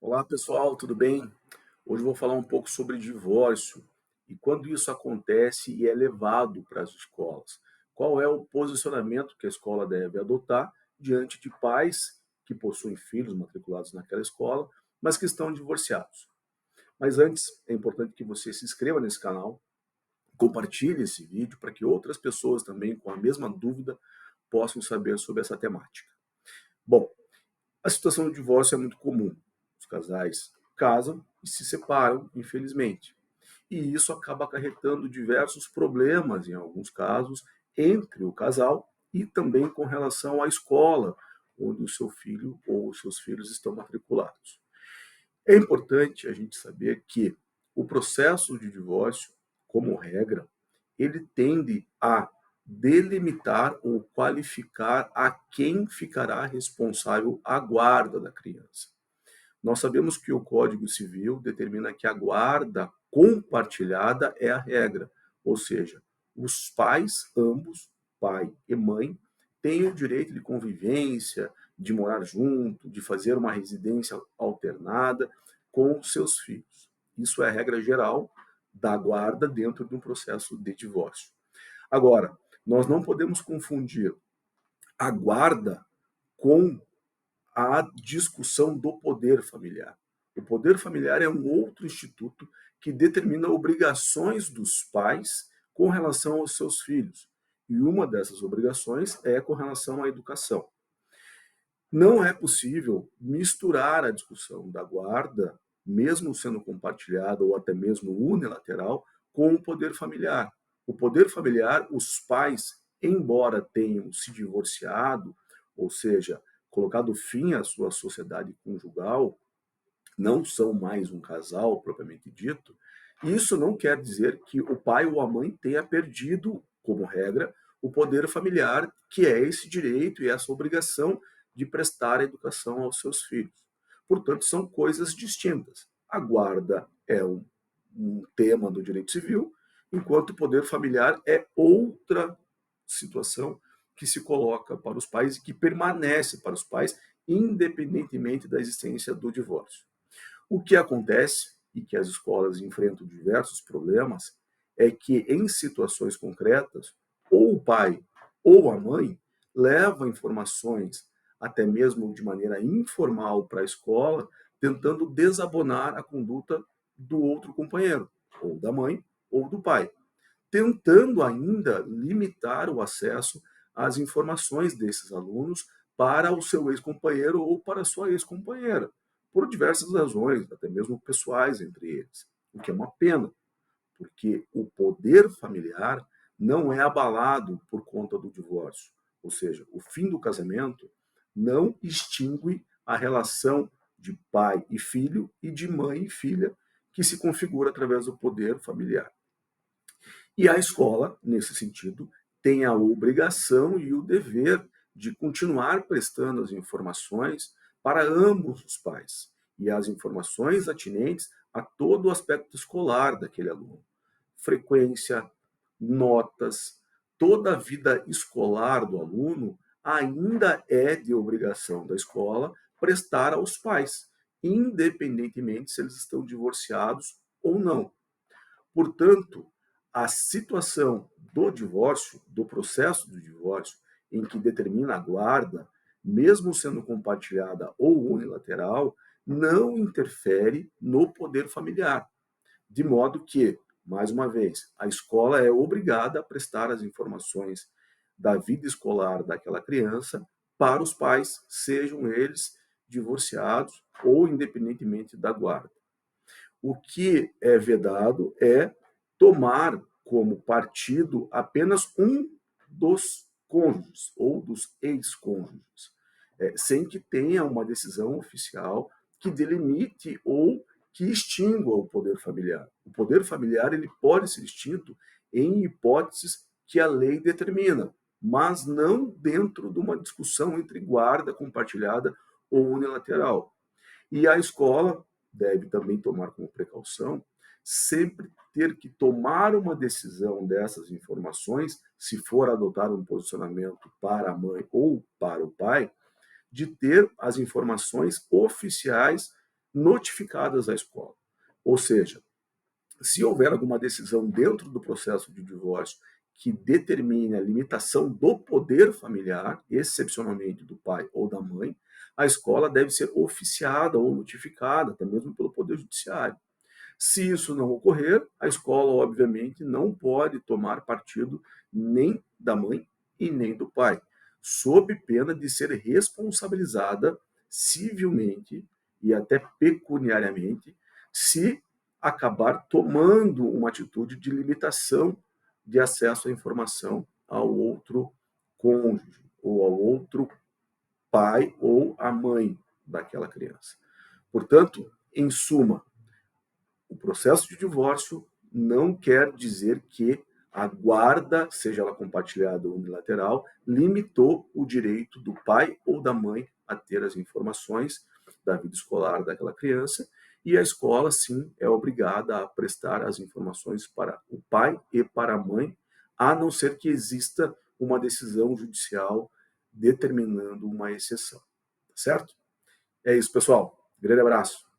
Olá pessoal, tudo bem? Hoje eu vou falar um pouco sobre divórcio e quando isso acontece e é levado para as escolas. Qual é o posicionamento que a escola deve adotar diante de pais que possuem filhos matriculados naquela escola, mas que estão divorciados? Mas antes, é importante que você se inscreva nesse canal, compartilhe esse vídeo para que outras pessoas também com a mesma dúvida possam saber sobre essa temática. Bom, a situação do divórcio é muito comum. Os casais casam e se separam, infelizmente. E isso acaba acarretando diversos problemas, em alguns casos, entre o casal e também com relação à escola onde o seu filho ou os seus filhos estão matriculados. É importante a gente saber que o processo de divórcio, como regra, ele tende a delimitar ou qualificar a quem ficará responsável a guarda da criança. Nós sabemos que o Código Civil determina que a guarda compartilhada é a regra, ou seja, os pais, ambos, pai e mãe, têm o direito de convivência, de morar junto, de fazer uma residência alternada com seus filhos. Isso é a regra geral da guarda dentro de um processo de divórcio. Agora, nós não podemos confundir a guarda com a discussão do poder familiar. O poder familiar é um outro instituto que determina obrigações dos pais com relação aos seus filhos. E uma dessas obrigações é com relação à educação. Não é possível misturar a discussão da guarda, mesmo sendo compartilhada ou até mesmo unilateral, com o poder familiar. O poder familiar, os pais, embora tenham se divorciado, ou seja, colocado fim à sua sociedade conjugal, não são mais um casal propriamente dito. Isso não quer dizer que o pai ou a mãe tenha perdido, como regra, o poder familiar, que é esse direito e essa obrigação de prestar educação aos seus filhos. Portanto, são coisas distintas. A guarda é um tema do direito civil, enquanto o poder familiar é outra situação que se coloca para os pais e que permanece para os pais, independentemente da existência do divórcio. O que acontece, e que as escolas enfrentam diversos problemas, é que em situações concretas, ou o pai ou a mãe leva informações, até mesmo de maneira informal, para a escola, tentando desabonar a conduta do outro companheiro, ou da mãe ou do pai, tentando ainda limitar o acesso às informações desses alunos para o seu ex-companheiro ou para a sua ex-companheira, por diversas razões, até mesmo pessoais entre eles, o que é uma pena, porque o poder familiar não é abalado por conta do divórcio, ou seja, o fim do casamento não extingue a relação de pai e filho e de mãe e filha que se configura através do poder familiar. E a escola, nesse sentido, tem a obrigação e o dever de continuar prestando as informações para ambos os pais e as informações atinentes a todo o aspecto escolar daquele aluno. Frequência, notas, toda a vida escolar do aluno ainda é de obrigação da escola prestar aos pais, independentemente se eles estão divorciados ou não. Portanto, a situação do divórcio, do processo do divórcio, em que determina a guarda, mesmo sendo compartilhada ou unilateral, não interfere no poder familiar. De modo que, mais uma vez, a escola é obrigada a prestar as informações da vida escolar daquela criança para os pais, sejam eles divorciados ou independentemente da guarda. O que é vedado é tomar como partido apenas um dos cônjuges ou dos ex-cônjuges, sem que tenha uma decisão oficial que delimite ou que extingua o poder familiar. O poder familiar ele pode ser extinto em hipóteses que a lei determina, mas não dentro de uma discussão entre guarda compartilhada ou unilateral. E a escola deve também tomar como precaução sempre ter que tomar uma decisão dessas informações, se for adotar um posicionamento para a mãe ou para o pai, de ter as informações oficiais notificadas à escola. Ou seja, se houver alguma decisão dentro do processo de divórcio que determine a limitação do poder familiar, excepcionalmente do pai ou da mãe, a escola deve ser oficiada ou notificada, até mesmo pelo Poder Judiciário. Se isso não ocorrer, a escola, obviamente, não pode tomar partido nem da mãe e nem do pai, sob pena de ser responsabilizada civilmente e até pecuniariamente se acabar tomando uma atitude de limitação de acesso à informação ao outro cônjuge ou ao outro pai ou à mãe daquela criança. Portanto, em suma, o processo de divórcio não quer dizer que a guarda, seja ela compartilhada ou unilateral, limitou o direito do pai ou da mãe a ter as informações da vida escolar daquela criança, e a escola, sim, é obrigada a prestar as informações para o pai e para a mãe, a não ser que exista uma decisão judicial determinando uma exceção. Certo? É isso, pessoal. Grande abraço.